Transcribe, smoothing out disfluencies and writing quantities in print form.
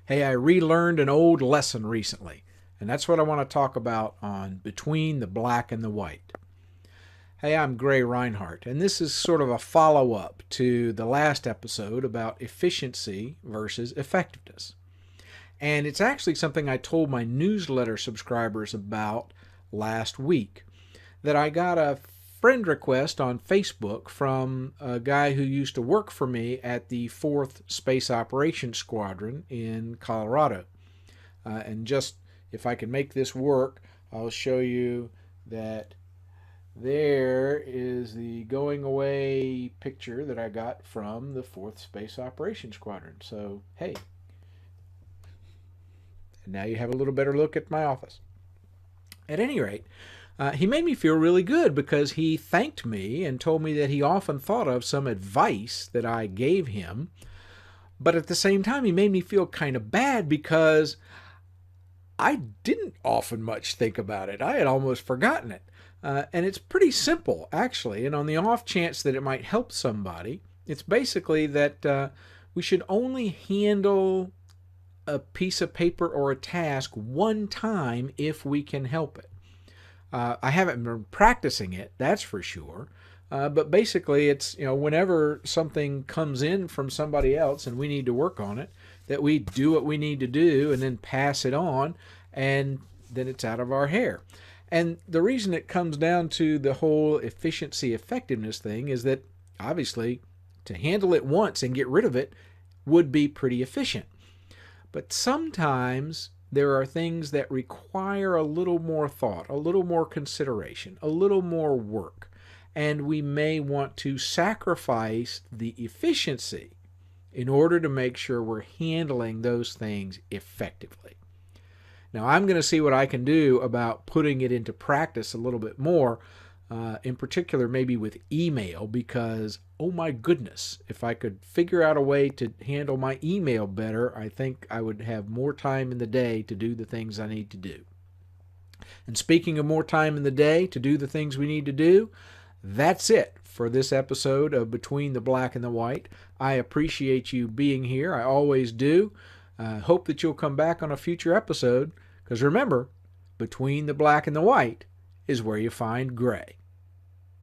Hey, I relearned an old lesson recently, and that's what I want to talk about on Between the Black and the White. Hey, I'm Gray Rinehart, and this is sort of a follow-up to the last episode about efficiency versus effectiveness. And it's actually something I told my newsletter subscribers about last week, that I got a friend request on Facebook from a guy who used to work for me at the 4th Space Operations Squadron in Colorado. And just, if I can make this work, I'll show you that there is the going away picture that I got from the 4th Space Operations Squadron. So, hey, now you have a little better look at my office. At any rate, he made me feel really good because he thanked me and told me that he often thought of some advice that I gave him. But at the same time, he made me feel kind of bad because I didn't often much think about it. I had almost forgotten it. And it's pretty simple, actually. And on the off chance that it might help somebody, it's basically that we should only handle a piece of paper or a task one time if we can help it. I haven't been practicing it, that's for sure. But basically, it's, whenever something comes in from somebody else and we need to work on it, that we do what we need to do and then pass it on, and then it's out of our hair. And the reason it comes down to the whole efficiency effectiveness thing is that obviously to handle it once and get rid of it would be pretty efficient. But sometimes there are things that require a little more thought, a little more consideration, a little more work, and we may want to sacrifice the efficiency in order to make sure we're handling those things effectively. Now, I'm going to see what I can do about putting it into practice a little bit more, in particular maybe with email, because, oh my goodness, if I could figure out a way to handle my email better, I think I would have more time in the day to do the things I need to do. And speaking of more time in the day to do the things we need to do, that's it for this episode of Between the Black and the White. I appreciate you being here. I always do. Hope that you'll come back on a future episode, because remember, between the black and the white is where you find gray.